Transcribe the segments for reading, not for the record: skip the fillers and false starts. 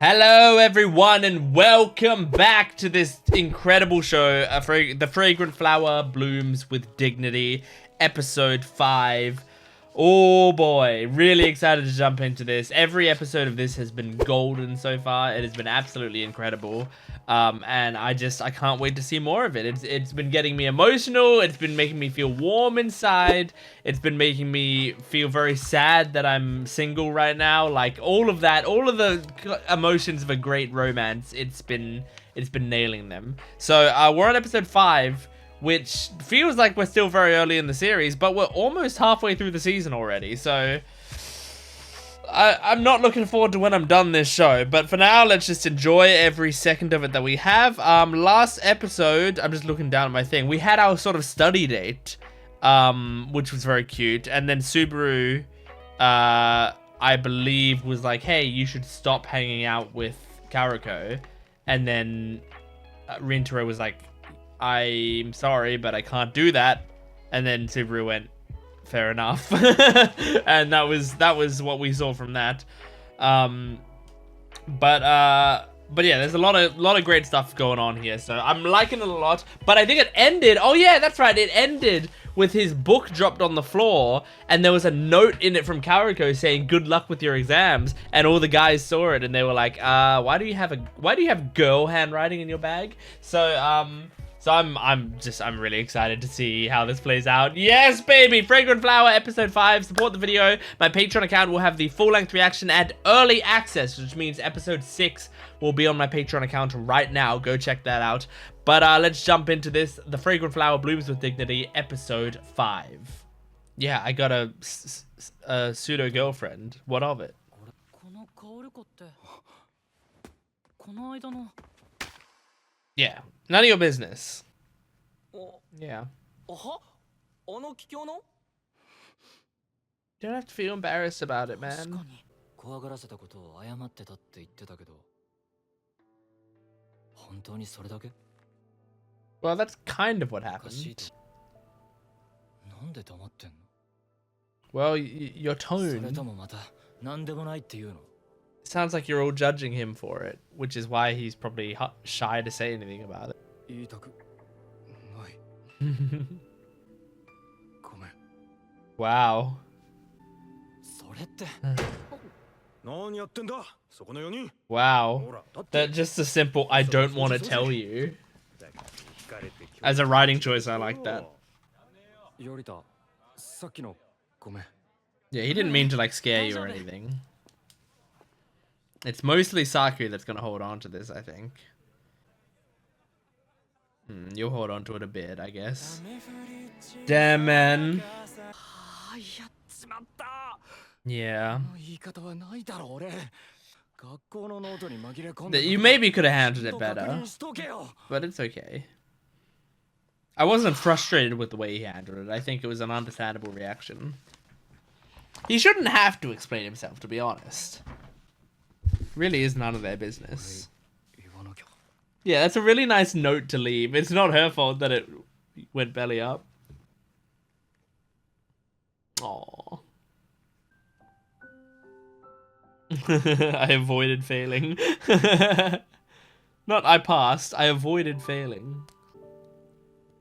Hello everyone and welcome back to this incredible show, The Fragrant Flower Blooms with Dignity, episode 5. Oh boy, really excited to jump into this. Every episode of this has been golden so far. It has been absolutely incredible. And I can't wait to see more of it. It's been getting me emotional. It's been making me feel warm inside. It's been making me feel very sad that I'm single right now. Like all of that, all of the emotions of a great romance. It's been nailing them. So we're on episode 5. Which feels like we're still very early in the series, but we're almost halfway through the season already, so I'm not looking forward to when I'm done this show, but for now, let's just enjoy every second of it that we have. Last episode, I'm just looking down at my thing, we had our sort of study date, which was very cute, and then Subaru, I believe, was like, hey, you should stop hanging out with Kaoruko, and then Rintaro was like, I'm sorry, but I can't do that. And then Subaru went, fair enough. And that was what we saw from that. But yeah, there's a lot of great stuff going on here. So I'm liking it a lot. But I think it ended. Oh yeah, that's right. It ended with his book dropped on the floor, and there was a note in it from Kaoruko saying "Good luck with your exams." And all the guys saw it, and they were like, why do you have girl handwriting in your bag?" So I'm really excited to see how this plays out. Yes, baby! Fragrant Flower, episode 5. Support the video. My Patreon account will have the full-length reaction and early access, which means episode 6 will be on my Patreon account right now. Go check that out. But let's jump into this. The Fragrant Flower Blooms with Dignity, episode 5. Yeah, I got a pseudo-girlfriend. What of it? Yeah, none of your business. Yeah. You don't have to feel embarrassed about it, man. Well, that's kind of what happened. Well, your tone. Sounds like you're all judging him for it, which is why he's probably shy to say anything about it. Wow. Wow. That just a simple I don't want to tell you. As a writing choice, I like that. Yeah, he didn't mean to like scare you or anything. It's mostly Saku that's gonna hold on to this, I think. You'll hold on to it a bit, I guess. Damn, man. Yeah. You maybe could have handled it better, but it's okay. I wasn't frustrated with the way he handled it. I think it was an understandable reaction. He shouldn't have to explain himself, to be honest. Really is none of their business. Yeah, that's a really nice note to leave. It's not her fault that it went belly up. Aww. I avoided failing. Not I passed, I avoided failing.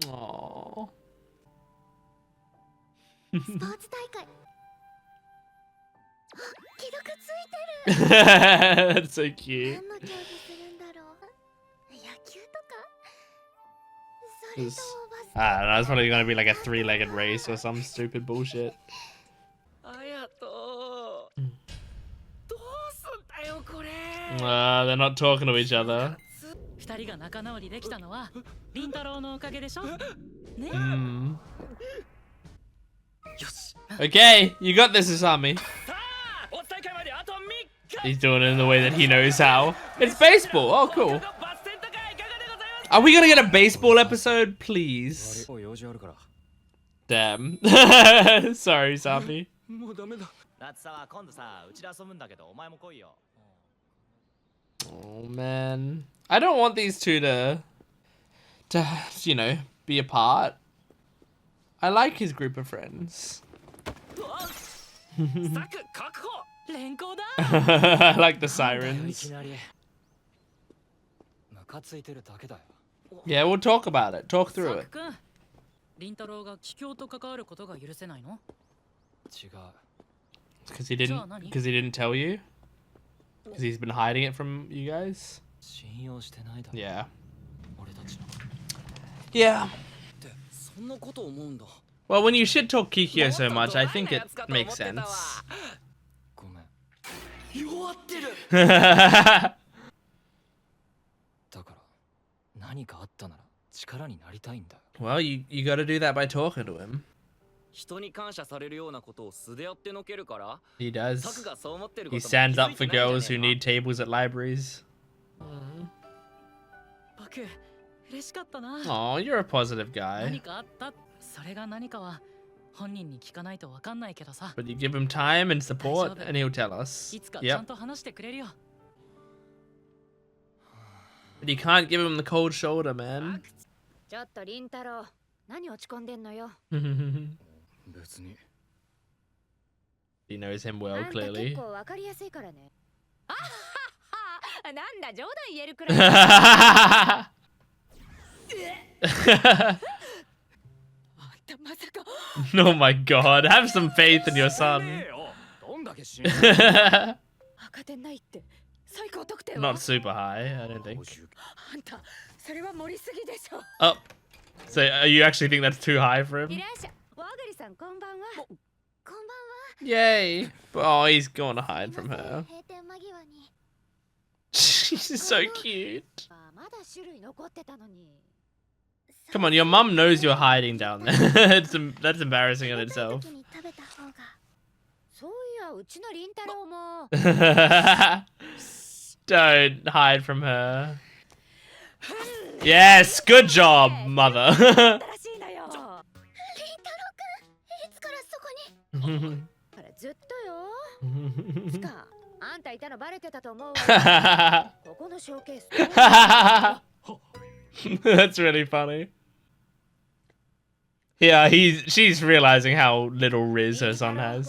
Aww. That's so cute. I don't know, it's probably gonna be like a 3-legged race or some stupid bullshit. They're not talking to each other. Okay, you got this, Asami. He's doing it in the way that he knows how. It's baseball. Oh, cool. Are we gonna get a baseball episode, please? Damn. Sorry, Safi. Oh man, I don't want these two to you know, be apart. I like his group of friends. I like the sirens. Yeah, we'll talk about it. Talk through it. リンタロウが帰郷と関わることが許せないの? Because he didn't tell you? Because he's been hiding it from you guys? Yeah. Yeah. Well, when you shit talk Kikyo so much, I think it makes sense. Well, you gotta do that by talking to him. He does. He stands up for girls who need tables at libraries. Oh, you're a positive guy. But you give him time and support, and he'll tell us. Yep. But you can't give him the cold shoulder, man. He knows him well, clearly. Oh my god, have some faith in your son. Not super high, I don't think. Oh, so you actually think that's too high for him? Yay! Oh, he's going to hide from her. She's so cute. Come on, your mum knows you're hiding down there. That's embarrassing in itself. Don't hide from her. Yes, good job, mother. That's really funny. Yeah, she's realizing how little Riz her son has.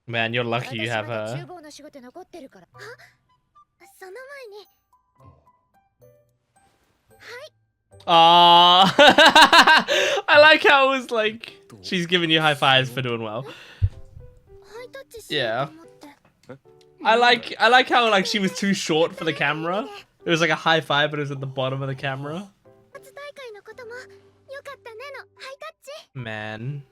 Man, you're lucky you have her. Ah, I like how it was like she's giving you high fives for doing well. Yeah. I like how like she was too short for the camera. It was like a high five, but it was at the bottom of the camera. Man.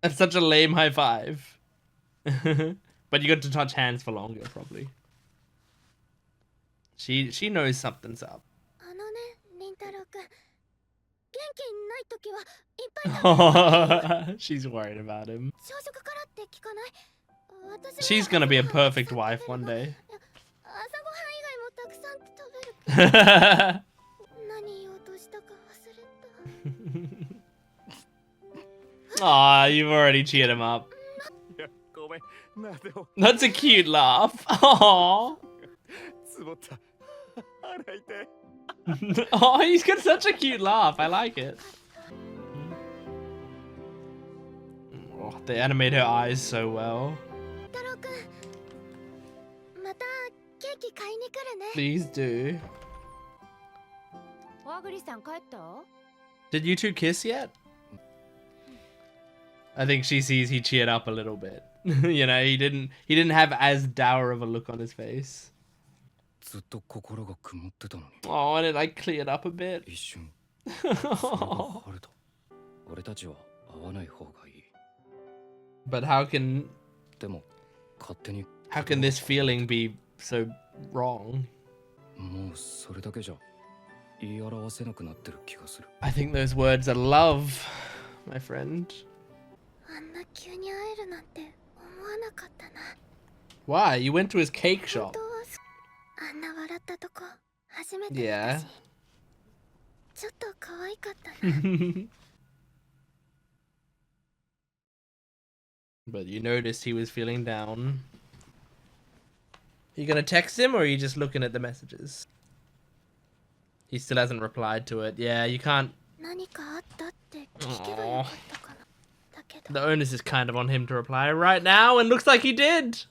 That's such a lame high five. But you got to touch hands for longer, probably. She knows something's up. She's worried about him. She's gonna be a perfect wife one day. Aw, you've already cheered him up. That's a cute laugh. Aww. Oh, he's got such a cute laugh. I like it. Oh, they animate her eyes so well. Please do. Did you two kiss yet? I think she sees he cheered up a little bit. You know, he didn't have as dour of a look on his face. Oh, and it like cleared up a bit. But how can this feeling be so wrong? I think those words are love, my friend. Why? You went to his cake shop. Yeah. But you noticed he was feeling down. You gonna text him, or are you just looking at the messages? He still hasn't replied to it. Yeah, you can't. Aww. The onus is kind of on him to reply right now, and looks like he did.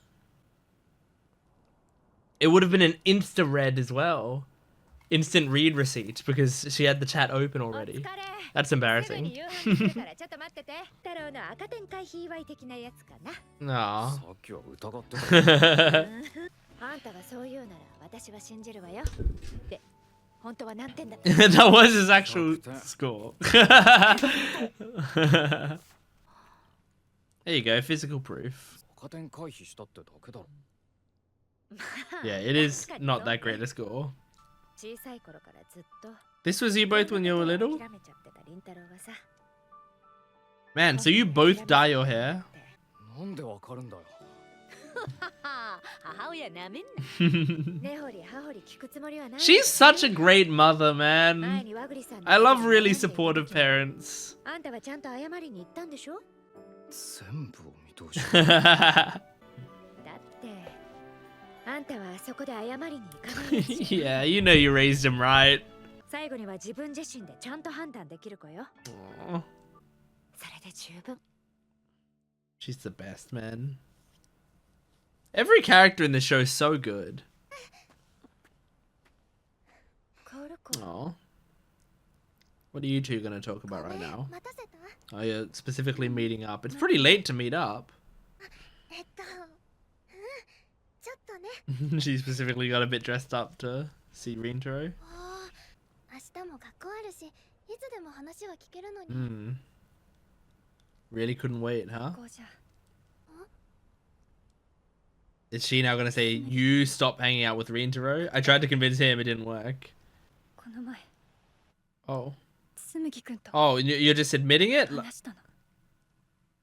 It would have been an insta-read as well. Instant read receipt, because she had the chat open already. That's embarrassing. No. That was his actual score. There you go, physical proof. Yeah, it is not that great a score. This was you both when you were little? Man, so you both dye your hair? She's such a great mother, man. I love really supportive parents. Yeah, you know you raised him right. Aww. She's the best, man. Every character in this show is so good. Aww. What are you two going to talk about right now? Oh, you're specifically meeting up. It's pretty late to meet up. She specifically got a bit dressed up to see Rintaro. Really couldn't wait, huh? Is she now gonna say, you stop hanging out with Rintaro? I tried to convince him, it didn't work. Oh. Oh, you're just admitting it?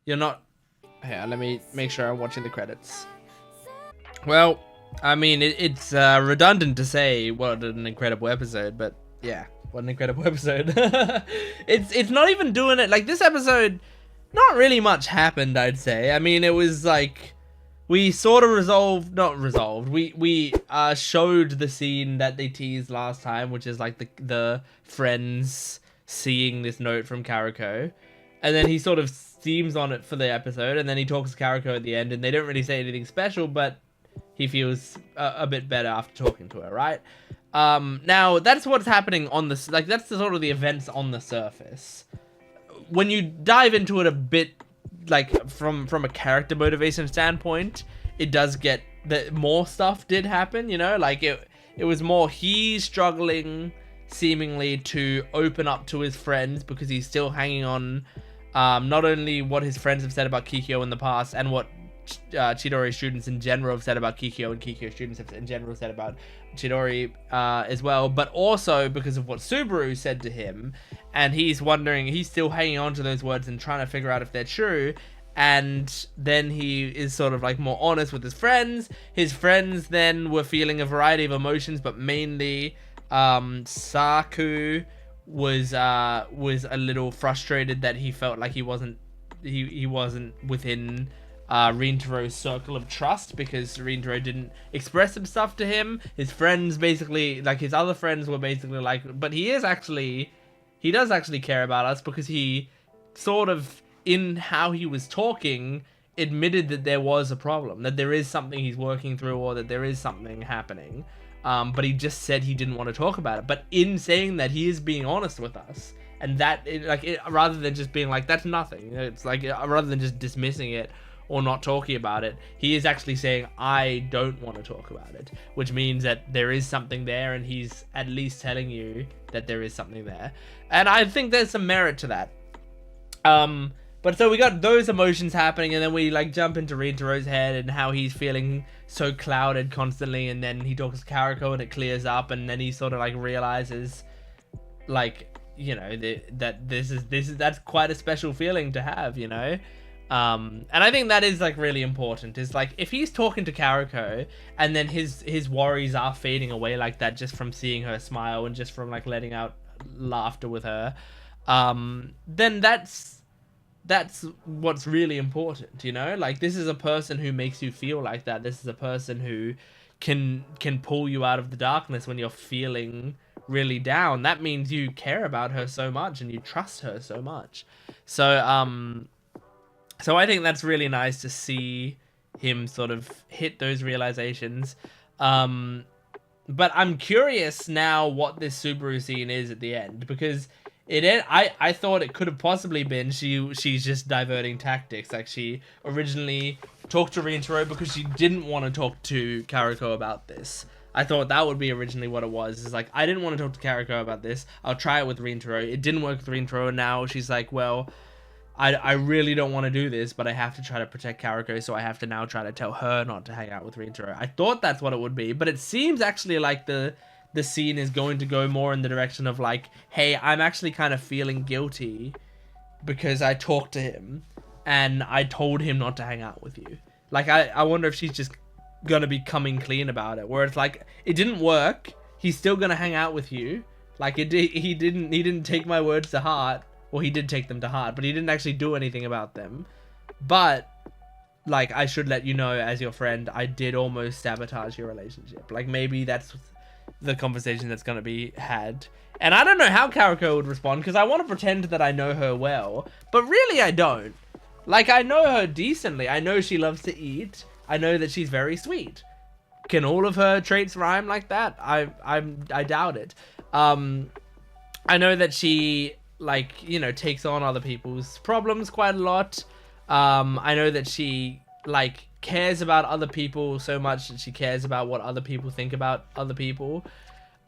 You're not... Here, let me make sure I'm watching the credits. Well, I mean, it's redundant to say what an incredible episode, but yeah, what an incredible episode. It's not even doing it. Like, this episode, not really much happened, I'd say. I mean, it was like... We sort of we showed the scene that they teased last time, which is like the friends seeing this note from Kaoruko, and then he sort of steams on it for the episode, and then he talks to Kaoruko at the end, and they don't really say anything special, but he feels a bit better after talking to her, right? Now that's what's happening on this, like that's the sort of the events on the surface. When you dive into it a bit, like from a character motivation standpoint, it does get that more stuff did happen, you know, like it was more he struggling seemingly to open up to his friends because he's still hanging on not only what his friends have said about Kikyo in the past and what Chidori students in general have said about Kikyo, and Kikyo students have in general said about Chidori as well, but also because of what Subaru said to him, and he's wondering, he's still hanging on to those words and trying to figure out if they're true. And then he is sort of like more honest with his friends. His friends then were feeling a variety of emotions, but mainly Saku was a little frustrated that he felt like he wasn't within Rintaro's circle of trust because Rintaro didn't express some stuff to him. His friends basically, like his other friends were basically like, but he does actually care about us, because he sort of, in how he was talking, admitted that there was a problem, that there is something he's working through, or that there is something happening. But he just said he didn't want to talk about it. But in saying that, he is being honest with us. And that, rather than just being like, that's nothing. It's like, rather than just dismissing it or not talking about it, he is actually saying, I don't want to talk about it. Which means that there is something there, and he's at least telling you that there is something there. And I think there's some merit to that. But so we got those emotions happening, and then we like jump into Rintaro's head and how he's feeling so clouded constantly, and then he talks to Kaoruko and it clears up, and then he sort of like realizes, like, you know, that that's quite a special feeling to have, you know. And I think that is like really important, is like if he's talking to Kaoruko and then his worries are fading away like that just from seeing her smile and just from like letting out laughter with her, then that's what's really important, you know. Like, this is a person who makes you feel like that. This is a person who can pull you out of the darkness when you're feeling really down. That means you care about her so much and you trust her so much. So so I think that's really nice to see him sort of hit those realizations. But I'm curious now what this Subaru scene is at the end, because I thought it could have possibly been she's just diverting tactics. Like, she originally talked to Rintaro because she didn't want to talk to Kaoruko about this. I thought that would be originally what it was. It's like, I didn't want to talk to Kaoruko about this. I'll try it with Rintaro. It didn't work with Rintaro. Now she's like, well, I really don't want to do this, but I have to try to protect Kaoruko, so I have to now try to tell her not to hang out with Rintaro. I thought that's what it would be, but it seems actually like the scene is going to go more in the direction of like, hey, I'm actually kind of feeling guilty because I talked to him and I told him not to hang out with you. Like, I wonder if she's just gonna be coming clean about it, where it's like, it didn't work, he's still gonna hang out with you. Like, he didn't take my words to heart. Well, he did take them to heart, but he didn't actually do anything about them. But, like, I should let you know, as your friend, I did almost sabotage your relationship. Like, maybe that's the conversation that's going to be had. And I don't know how Kaoruko would respond, because I want to pretend that I know her well. But really, I don't. Like, I know her decently. I know she loves to eat. I know that she's very sweet. Can all of her traits rhyme like that? I doubt it. I know that she, like, you know, takes on other people's problems quite a lot. I know that she, like, cares about other people so much that she cares about what other people think about other people.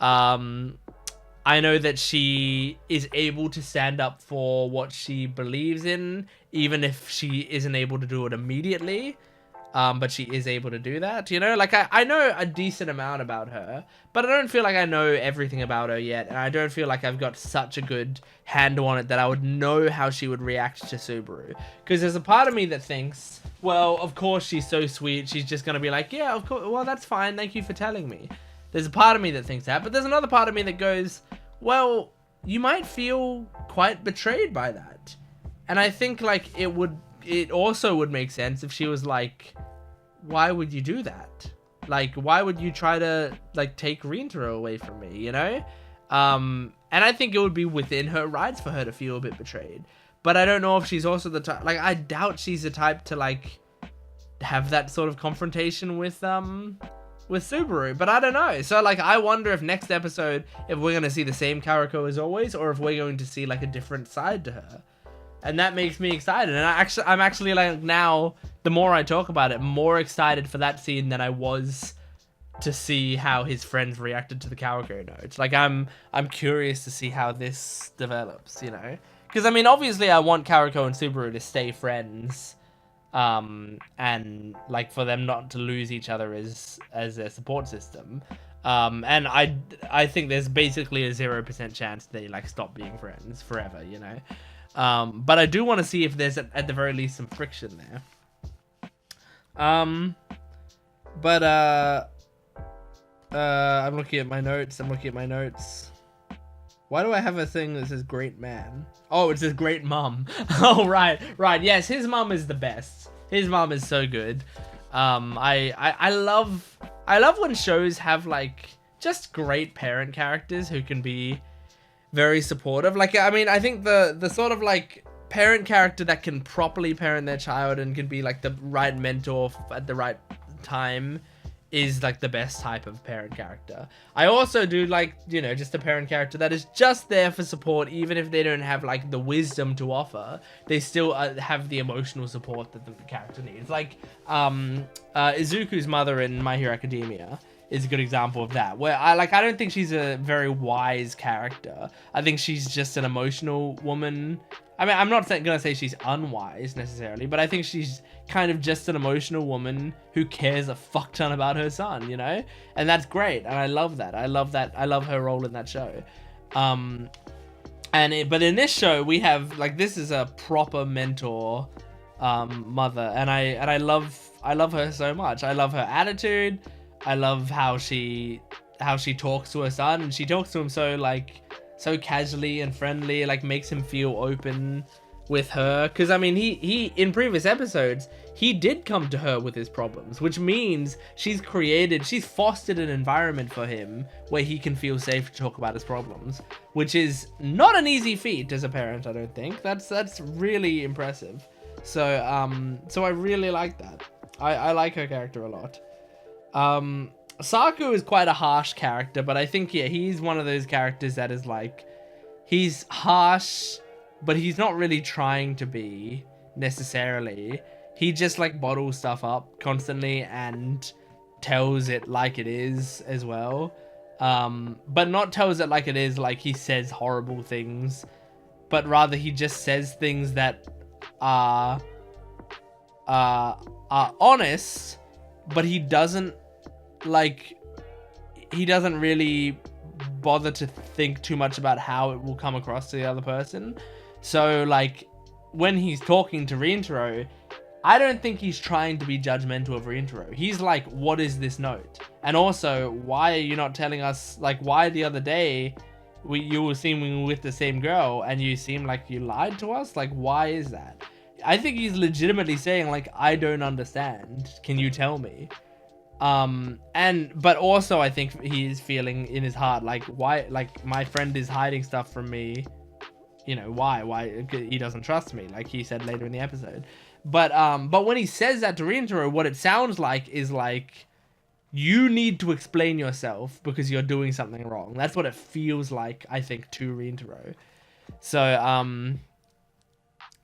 I know that she is able to stand up for what she believes in, even if she isn't able to do it immediately. But she is able to do that, you know? Like, I know a decent amount about her, but I don't feel like I know everything about her yet, and I don't feel like I've got such a good handle on it that I would know how she would react to Subaru. Because there's a part of me that thinks, well, of course she's so sweet, she's just gonna be like, yeah, of course, well, that's fine, thank you for telling me. There's a part of me that thinks that, but there's another part of me that goes, well, you might feel quite betrayed by that. And I think, like, it also would make sense if she was like, why would you do that? Like, why would you try to, like, take Rintaro away from me, you know? And I think it would be within her rights for her to feel a bit betrayed. But I don't know if she's also the type, like, I doubt she's the type to, like, have that sort of confrontation with Subaru. But I don't know. So, like, I wonder if next episode, if we're going to see the same Kaoruko as always, or if we're going to see, like, a different side to her. And that makes me excited. And I'm actually, like, now, the more I talk about it, more excited for that scene than I was to see how his friends reacted to the Kaoruko notes. Like, I'm curious to see how this develops, you know? Because, I mean, obviously I want Kaoruko and Subaru to stay friends. And, like, for them not to lose each other as their support system. And I think there's basically a 0% chance they, like, stop being friends forever, you know? But I do want to see if there's at the very least some friction there. I'm looking at my notes. Why do I have a thing that says great man? Oh, it says great mom. Oh, right. Yes, his mom is the best. His mom is so good. I love when shows have, like, just great parent characters who can be very supportive. Like, I mean, I think the sort of, like, parent character that can properly parent their child and can be, like, the right mentor at the right time is, like, the best type of parent character. I also do, like, you know, just a parent character that is just there for support, even if they don't have, like, the wisdom to offer. They still have the emotional support that the character needs. Like, Izuku's mother in My Hero Academia is a good example of that, where I don't think she's a very wise character. I think she's just an emotional woman. I mean, I'm not gonna say she's unwise necessarily, but I think she's kind of just an emotional woman who cares a fuck ton about her son, you know? And that's great, and I love that. I love her role in that show. But in this show, we have, like, this is a proper mentor mother, and I love her so much. I love her attitude. I love how she talks to her son, and she talks to him so, like, so casually and friendly, like, makes him feel open with her, because I mean he in previous episodes he did come to her with his problems, which means she's fostered an environment for him where he can feel safe to talk about his problems, which is not an easy feat as a parent. I don't think that's really impressive. So I really like that. I like her character a lot. Saku is quite a harsh character, but I think, yeah, he's one of those characters that is like, he's harsh, but he's not really trying to be necessarily. He just like bottles stuff up constantly and tells it like it is as well. But not tells it like it is, like he says horrible things, but rather he just says things that are honest, but he doesn't really bother to think too much about how it will come across to the other person. So like when he's talking to Rintaro, I don't think he's trying to be judgmental of Rintaro. He's like, what is this note? And also, why are you not telling us, like, why the other day you were seeming with the same girl and you seem like you lied to us? Like, why is that? I think he's legitimately saying, like, I don't understand. Can you tell me? But also I think he's feeling in his heart, like, why, like, my friend is hiding stuff from me. You know, why? He doesn't trust me, like he said later in the episode. But when he says that to Rintaro, what it sounds like is like, you need to explain yourself because you're doing something wrong. That's what it feels like, I think, to Rintaro. So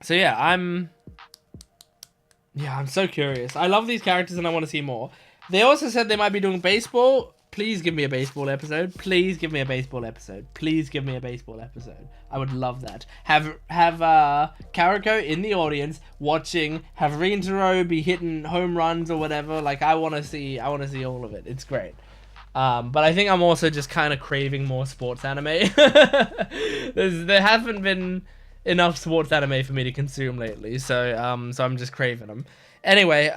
yeah, I'm so curious. I love these characters and I want to see more. They also said they might be doing baseball. Please give me a baseball episode. Please give me a baseball episode. Please give me a baseball episode. I would love that. Have Kaoruko in the audience watching. Have Rintaro be hitting home runs or whatever. Like, I want to see all of it. It's great. But I think I'm also just kind of craving more sports anime. There haven't been enough sports anime for me to consume lately, so I'm just craving them. Anyway,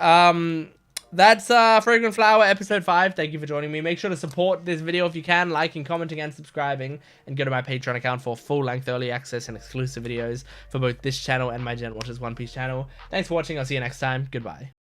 that's Fragrant Flower episode 5. Thank you for joining me. Make sure to support this video if you can, liking, commenting, and subscribing, and go to my Patreon account for full-length early access and exclusive videos for both this channel and my Jent Watches One Piece channel. Thanks for watching. I'll see you next time. Goodbye.